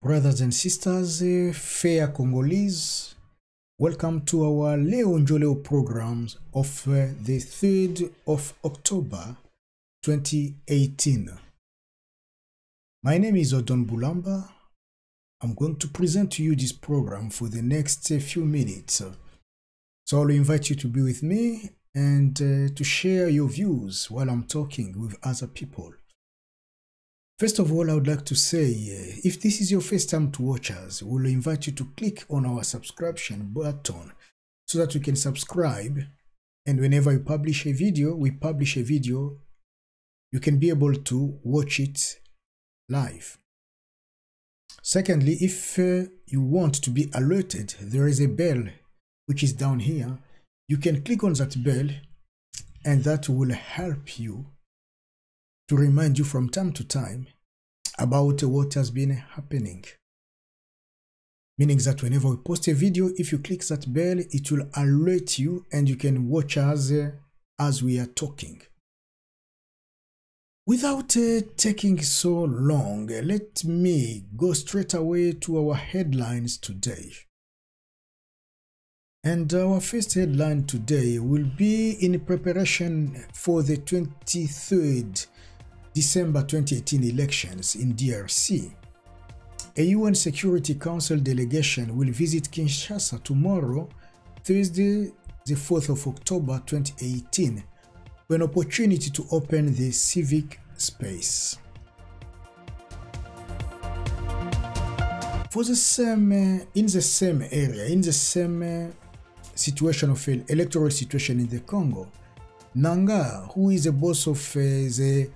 Brothers and sisters, fair Congolese, welcome to our NJO LEO programs of the 3rd of October 2018. My name is Odon Bulamba. I'm going to present to you this program for the next few minutes. So I'll invite you to be with me and to share your views while I'm talking with other people. First of all, I would like to say, if this is your first time to watch us, we'll invite you to click on our subscription button so that you can subscribe. And whenever we publish a video, you can be able to watch it live. Secondly, if you want to be alerted, there is a bell which is down here. You can click on that bell and that will help you to remind you from time to time about what has been happening. Meaning that whenever we post a video, if you click that bell, it will alert you and you can watch us as we are talking. Without taking so long, let me go straight away to our headlines today. And our first headline today will be in preparation for the 23rd December 2018 elections in DRC. A UN Security Council delegation will visit Kinshasa tomorrow, Thursday, the 4th of October 2018, for an opportunity to open the civic space. For the same, in the same area, in the same situation of electoral situation in the Congo, Nanga, who is the boss of the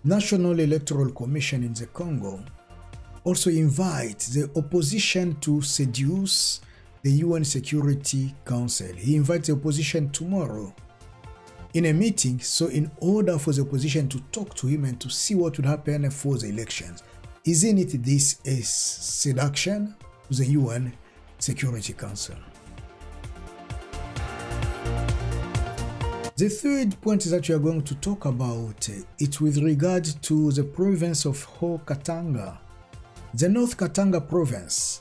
National Electoral Commission in the Congo, also invites the opposition to seduce the UN Security Council. He invites the opposition tomorrow in a meeting, so in order for the opposition to talk to him and to see what would happen for the elections. Isn't it this a seduction to the UN Security Council? The third point that we are going to talk about is with regard to the province of Haut-Katanga, the North Katanga province.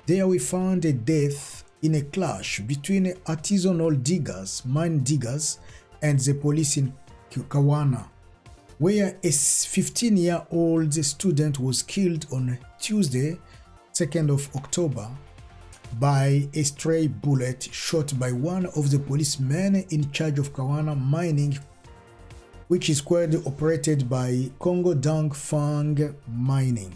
There we found a death in a clash between artisanal diggers, mine diggers, and the police in Kawana, where a 15-year-old student was killed on Tuesday, 2nd of October, by a stray bullet shot by one of the policemen in charge of Kawana mining, which is squarely operated by Congo Dang Fang Mining.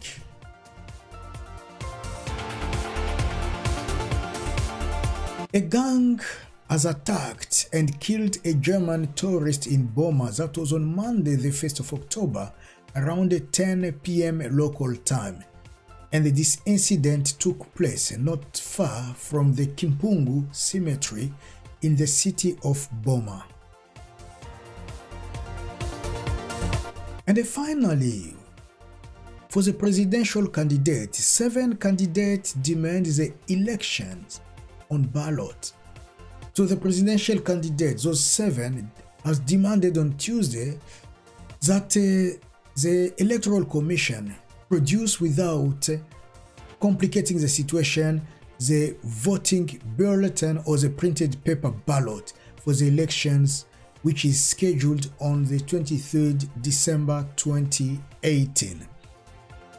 A gang has attacked and killed a German tourist in Boma. That was on Monday, the 1st of October, around 10 p.m. local time. And this incident took place not far from the Kimpungu cemetery in the city of Boma. And finally, for the presidential candidate, 7 candidates demand the elections on ballot. So the presidential candidates, those 7, has demanded on Tuesday that the Electoral Commission produce without complicating the situation the voting bulletin or the printed paper ballot for the elections, which is scheduled on the 23rd December 2018.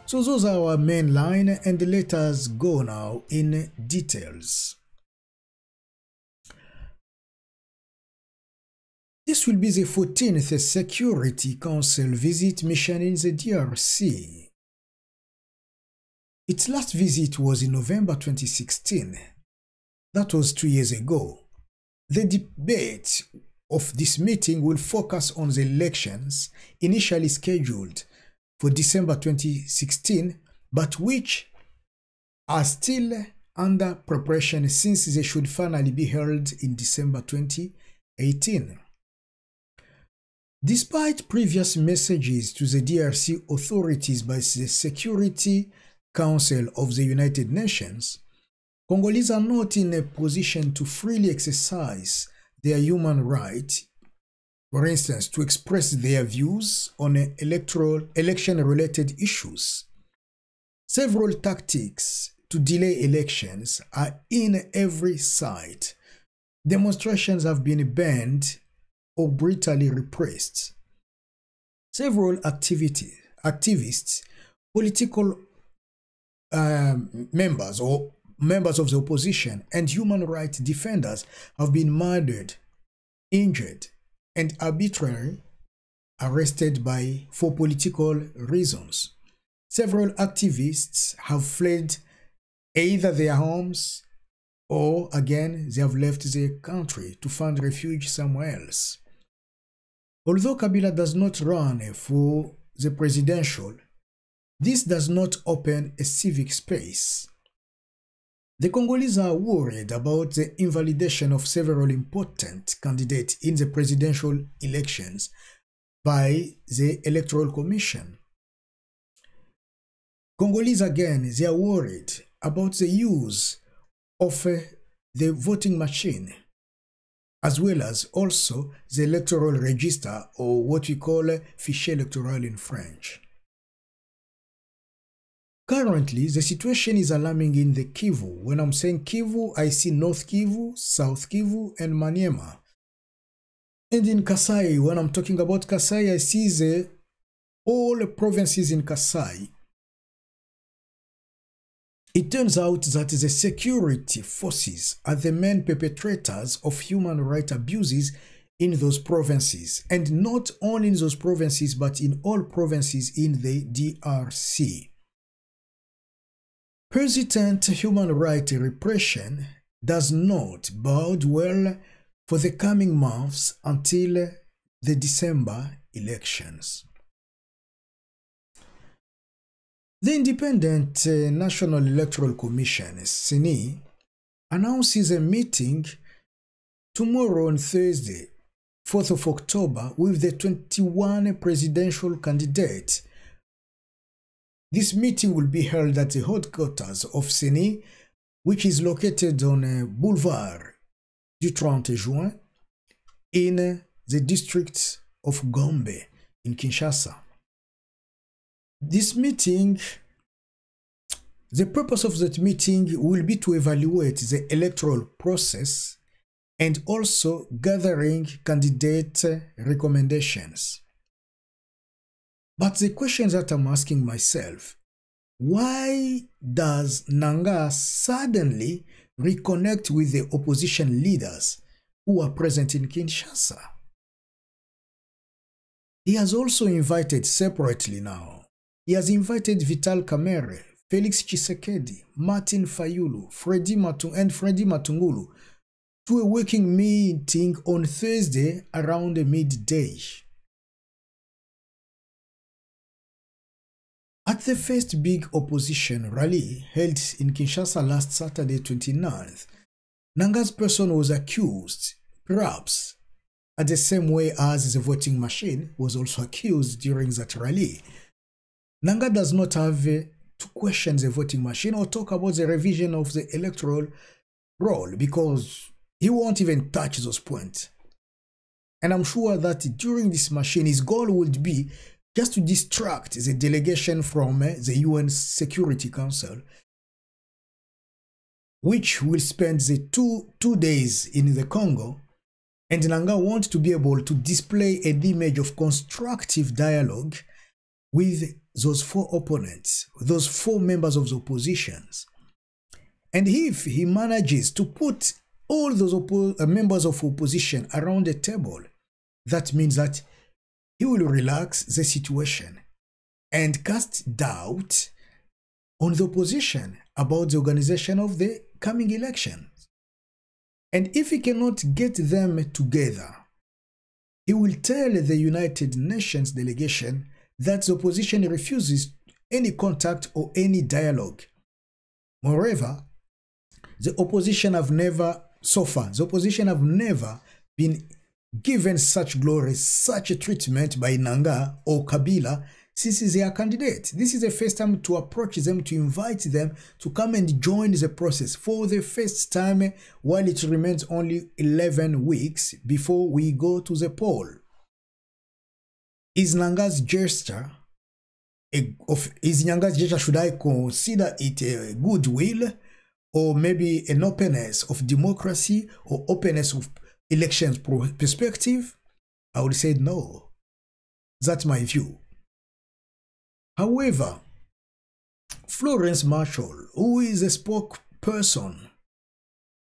So those are our main line, and let us go now in details. This will be the 14th Security Council visit mission in the DRC. Its last visit was in November 2016. That was 2 years ago. The debate of this meeting will focus on the elections initially scheduled for December 2016, but which are still under preparation since they should finally be held in December 2018. Despite previous messages to the DRC authorities by the Security Council of the United Nations, Congolese are not in a position to freely exercise their human right, for instance, to express their views on election-related issues. Several tactics to delay elections are in every side. Demonstrations have been banned or brutally repressed. Several activists, political members or members of the opposition, and human rights defenders have been murdered, injured, and arbitrarily arrested for political reasons. Several activists have fled either their homes or, again, they have left the country to find refuge somewhere else. Although Kabila does not run for the presidential, this does not open a civic space. The Congolese are worried about the invalidation of several important candidates in the presidential elections by the Electoral Commission. Congolese, again, they are worried about the use of the voting machine, as well as also the electoral register, or what we call fichier électoral in French. Currently, the situation is alarming in the Kivu. When I'm saying Kivu, I see North Kivu, South Kivu, and Maniema. And in Kasai, when I'm talking about Kasai, I see all the provinces in Kasai. It turns out that the security forces are the main perpetrators of human rights abuses in those provinces, and not only in those provinces, but in all provinces in the DRC. Persistent human rights repression does not bode well for the coming months until the December elections. The Independent National Electoral Commission, CENI, announces a meeting tomorrow on Thursday, 4th of October, with the 21 presidential candidates. This meeting will be held at the headquarters of CENI, which is located on Boulevard du 30 Juin in the district of Gombe in Kinshasa. This meeting, the purpose of that meeting will be to evaluate the electoral process and also gathering candidate recommendations. But the question that I'm asking myself, why does Nanga suddenly reconnect with the opposition leaders who are present in Kinshasa? He has also invited separately now. He has invited Vital Kamerhe, Felix Tshisekedi, Martin Fayulu, Freddy Matungulu to a working meeting on Thursday around midday. At the first big opposition rally held in Kinshasa last Saturday 29th, Nanga's person was accused, perhaps at the same way as the voting machine was also accused during that rally. Nanga does not have to question the voting machine or talk about the revision of the electoral roll, because he won't even touch those points. And I'm sure that during this machine, his goal would be just to distract the delegation from the UN Security Council, which will spend the two days in the Congo. And Nanga wants to be able to display an image of constructive dialogue with those four opponents, those four members of the oppositions. And if he manages to put all those members of opposition around the table, that means that he will relax the situation and cast doubt on the opposition about the organization of the coming elections. And if he cannot get them together, he will tell the United Nations delegation that the opposition refuses any contact or any dialogue. Moreover, the opposition have never been given such glory, such a treatment by Nanga or Kabila since they are candidates. This is the first time to approach them, to invite them to come and join the process for the first time, while it remains only 11 weeks before we go to the poll. Is Nanga's gesture of his younger gesture, should I consider it a goodwill or maybe an openness of democracy or openness of elections perspective? I would say no. That's my view. However, Florence Marshall, who is a spokesperson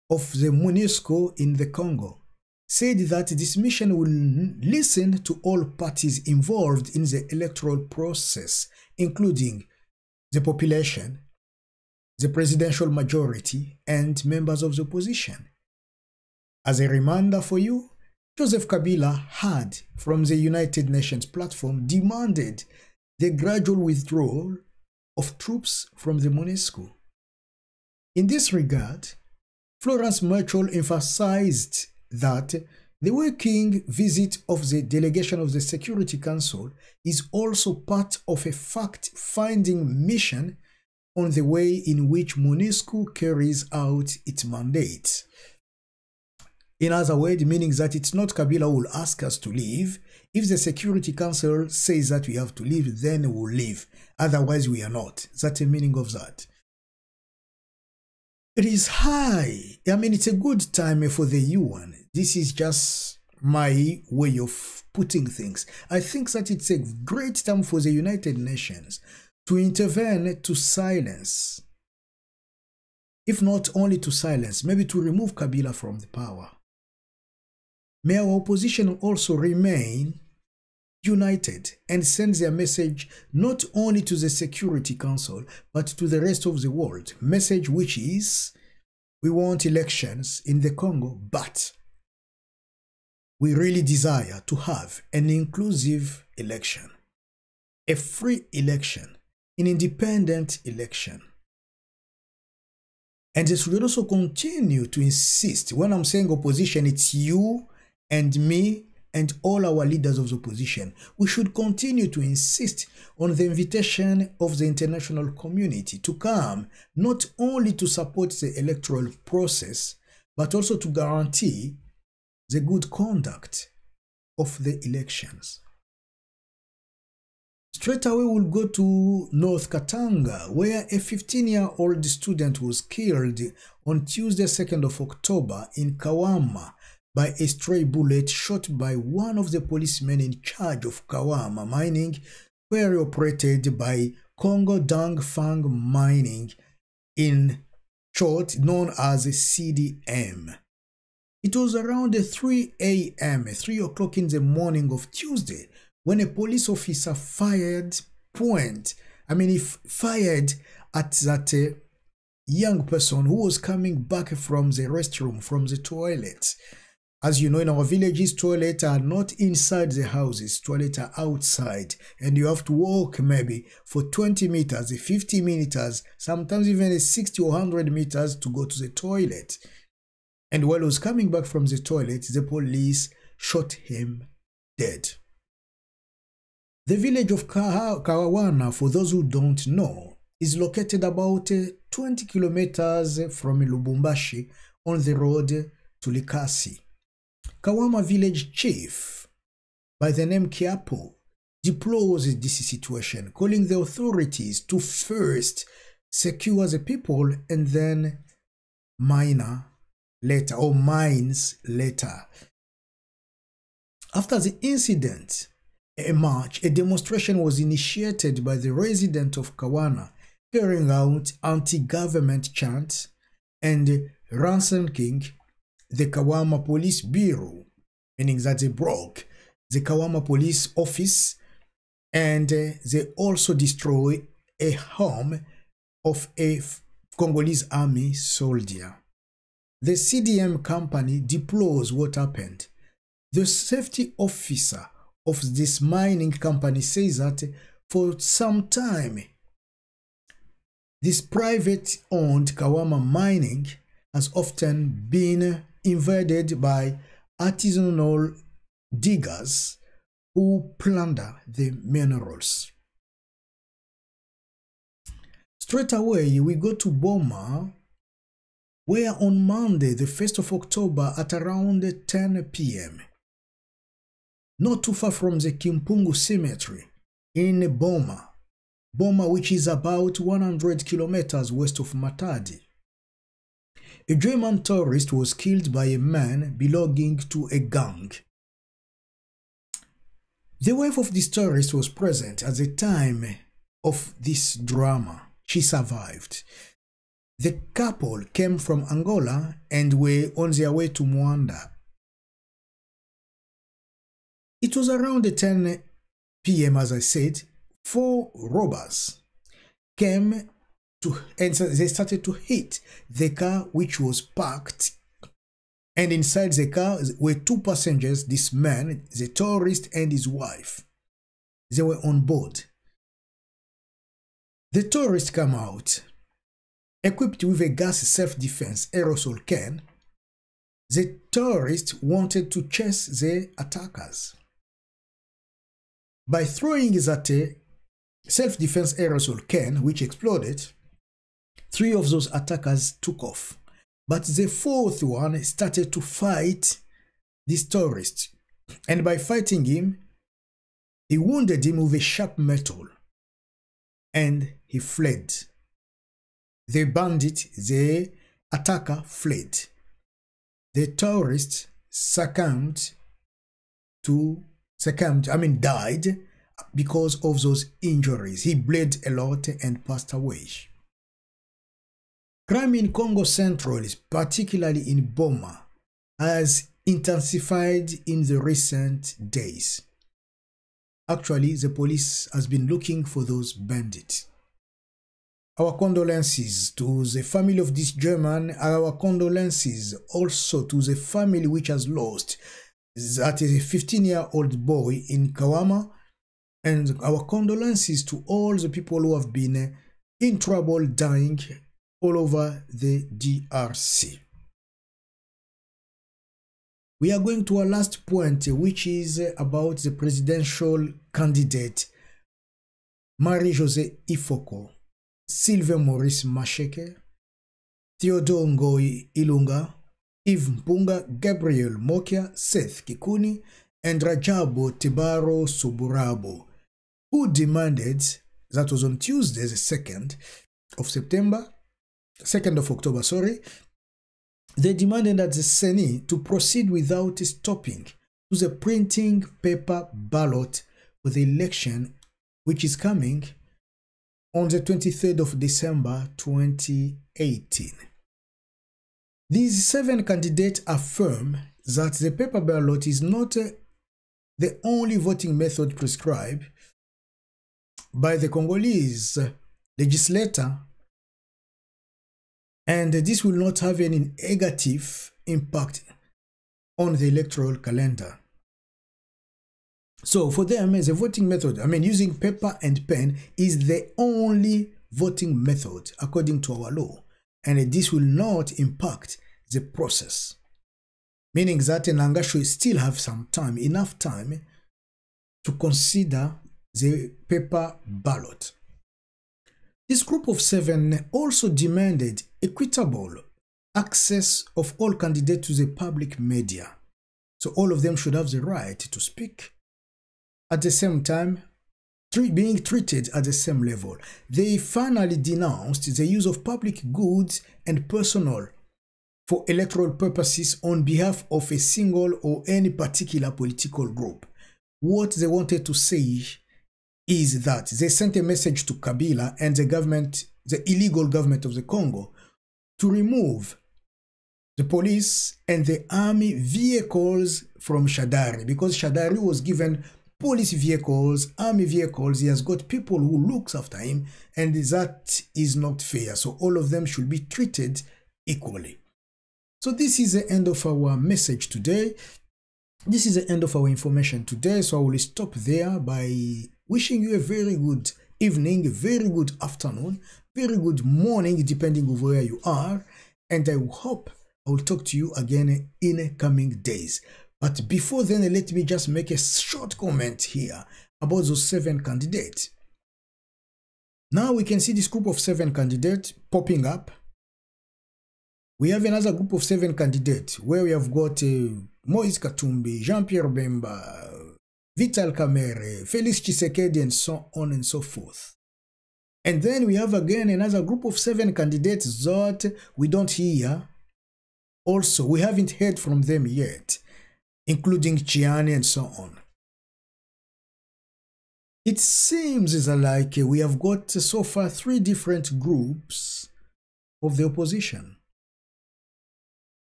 of the MONUSCO in the Congo, said that this mission will listen to all parties involved in the electoral process, including the population, the presidential majority, and members of the opposition. As a reminder for you, Joseph Kabila had, from the United Nations platform, demanded the gradual withdrawal of troops from the MONUSCO. In this regard, Florence Marshall emphasized that the working visit of the delegation of the Security Council is also part of a fact-finding mission on the way in which MONUSCO carries out its mandate. In other words, meaning that it's not Kabila who will ask us to leave. If the Security Council says that we have to leave, then we'll leave. Otherwise, we are not. That's the meaning of that. It is high. I mean, it's a good time for the UN. This is just my way of putting things. I think that it's a great time for the United Nations to intervene to silence. If not only to silence, maybe to remove Kabila from the power. May our opposition also remain united and send their message not only to the Security Council, but to the rest of the world. Message which is, we want elections in the Congo, but we really desire to have an inclusive election, a free election, an independent election. And they should also continue to insist. When I'm saying opposition, it's you and me and all our leaders of the opposition. We should continue to insist on the invitation of the international community to come, not only to support the electoral process, but also to guarantee the good conduct of the elections. Straight away we'll go to North Katanga, where a 15-year-old student was killed on Tuesday, 2nd of October in Kawama by a stray bullet shot by one of the policemen in charge of Kawama mining, where operated by Congo Dang Fang Mining, in short known as CDM. It was around 3 a.m., 3 o'clock in the morning of Tuesday, when a police officer fired at that young person who was coming back from the restroom, from the toilet. As you know, in our villages, toilets are not inside the houses, toilets are outside, and you have to walk maybe for 20 meters, 50 meters, sometimes even 60 or 100 meters to go to the toilet. And while he was coming back from the toilet, the police shot him dead. The village of Kawawana, for those who don't know, is located about 20 kilometers from Lubumbashi on the road to Likasi. Kawama village chief, by the name Kiapo, deplores this situation, calling the authorities to first secure the people and then mines later. After the incident, a demonstration was initiated by the residents of Kawana, carrying out anti-government chants and ransacking the Kawama Police Bureau, meaning that they broke the Kawama Police Office, and they also destroyed a home of a Congolese army soldier. The CDM company deplores what happened. The safety officer of this mining company says that for some time, this private-owned Kawama mining has often been invaded by artisanal diggers who plunder the minerals. Straight away, we go to Boma, where on Monday, the 1st of October at around 10 p.m., not too far from the Kimpungu Cemetery in Boma, Boma, which is about 100 kilometers west of Matadi. A German tourist was killed by a man belonging to a gang. The wife of this tourist was present at the time of this drama. She survived. The couple came from Angola and were on their way to Mwanda. It was around 10 p.m. as I said. 4 robbers came and they started to hit the car which was parked, and inside the car were 2 passengers, this man, the tourist, and his wife. They were on board. The tourist came out equipped with a gas self-defense aerosol can. The tourist wanted to chase the attackers. By throwing that self-defense aerosol can, which exploded, 3 of those attackers took off. But the 4th one started to fight this tourist. And by fighting him, he wounded him with a sharp metal. And he fled. The bandit, the attacker, fled. The tourist died because of those injuries. He bled a lot and passed away. Crime in Congo Central, particularly in Boma, has intensified in the recent days. Actually, the police has been looking for those bandits. Our condolences to the family of this German, our condolences also to the family which has lost that is a 15-year-old boy in Kawama, and our condolences to all the people who have been in trouble dying all over the DRC. We are going to our last point, which is about the presidential candidate Josée Ifoku, Sylvin Maurice Masheke, Théodore Ngoy Ilunga, Yves Mpunga, Gabriel Mokia, Seth Kikuni, and Radjabo Tebaro Soborabo, who demanded, that was on Tuesday, the 2nd of October, they demanded that the CENI to proceed without stopping to the printing paper ballot for the election, which is coming on the 23rd of December 2018. These 7 candidates affirm that the paper ballot is not the only voting method prescribed by the Congolese legislator, and this will not have any negative impact on the electoral calendar. So for them, the voting method, using paper and pen is the only voting method according to our law, and this will not impact the process. Meaning that Nanga should still have some time, enough time to consider the paper ballot. This group of 7 also demanded equitable access of all candidates to the public media. So all of them should have the right to speak at the same time, being treated at the same level. They finally denounced the use of public goods and personnel for electoral purposes on behalf of a single or any particular political group. What they wanted to say is that they sent a message to Kabila and the government, the illegal government of the Congo, to remove the police and the army vehicles from Shadari, because Shadari was given police vehicles, army vehicles. He has got people who looks after him, and that is not fair. So all of them should be treated equally. So this is the end of our message today. This is the end of our information today. So I will stop there by wishing you a very good evening, a very good afternoon, very good morning, depending on where you are. And I hope I will talk to you again in coming days. But before then, let me just make a short comment here about those 7 candidates. Now we can see this group of 7 candidates popping up. We have another group of 7 candidates where we have got Moïse Katumbi, Jean-Pierre Bemba, Vital Kamere, Félix Tshisekedi, and so on and so forth. And then we have again another group of 7 candidates that we don't hear. Also, we haven't heard from them yet, including Chiani and so on. It seems like we have got so far 3 different groups of the opposition.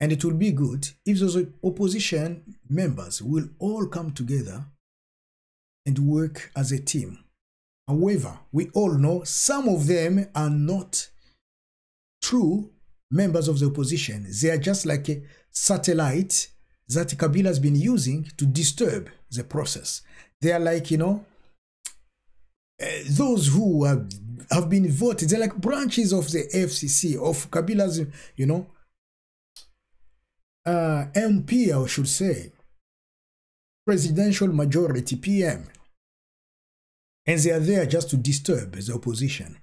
And it will be good if those opposition members will all come together and work as a team. However, we all know some of them are not true members of the opposition. They are just like a satellite that Kabila has been using to disturb the process. They are like, you know, those who have been voted. They're like branches of the FCC, of Kabila's, you know, MP, I should say, presidential majority, PM. And they are there just to disturb the opposition.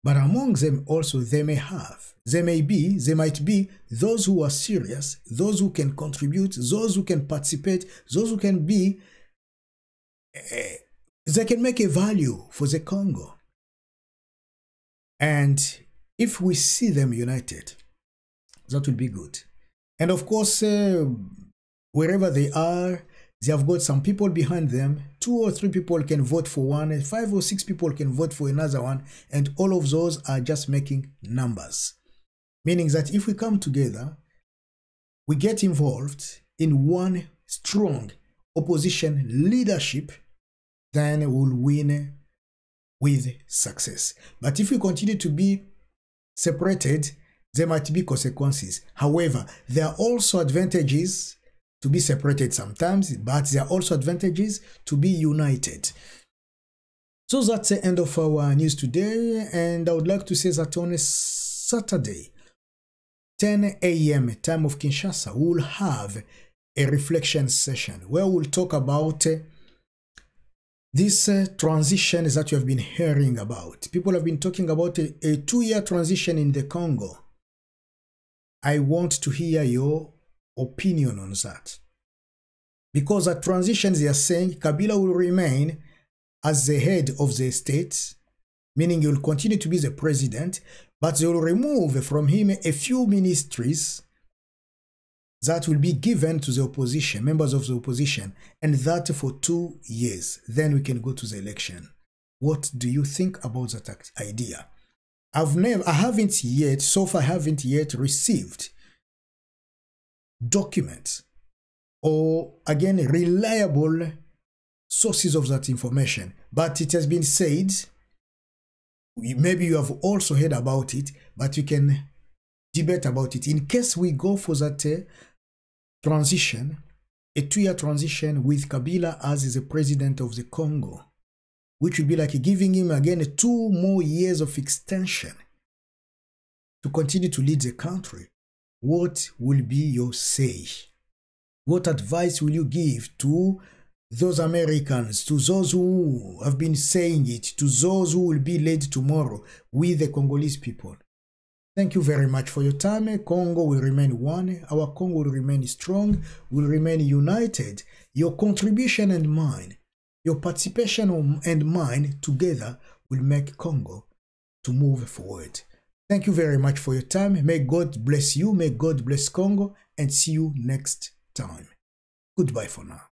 But among them also, they might be those who are serious, those who can contribute, those who can participate, those who can be, they can make a value for the Congo. And if we see them united, that will be good. And of course, wherever they are, they have got some people behind them. 2 or 3 people can vote for one, and 5 or 6 people can vote for another one, and all of those are just making numbers. Meaning that if we come together, we get involved in one strong opposition leadership, then we'll win with success. But if we continue to be separated, there might be consequences. However, there are also advantages to be separated sometimes, but there are also advantages to be united. So that's the end of our news today, and I would like to say that on a Saturday, 10 a.m. time of Kinshasa, we'll have a reflection session where we'll talk about this transition that you have been hearing about. People have been talking about a 2-year transition in the Congo. I want to hear your opinion on that. Because at transitions, they are saying Kabila will remain as the head of the state, meaning he will continue to be the president, but they will remove from him a few ministries that will be given to the opposition, members of the opposition, and that for 2 years. Then we can go to the election. What do you think about that idea? I haven't yet received documents or, again, reliable sources of that information. But it has been said, maybe you have also heard about it, but you can debate about it. In case we go for that transition, a 2-year transition with Kabila as the president of the Congo, which will be like giving him again 2 more years of extension to continue to lead the country. What will be your say? What advice will you give to those Americans, to those who have been saying it, to those who will be led tomorrow with the Congolese people? Thank you very much for your time. Congo will remain one. Our Congo will remain strong, will remain united. Your contribution and mine, your participation and mine together will make Congo to move forward. Thank you very much for your time. May God bless you. May God bless Congo, and see you next time. Goodbye for now.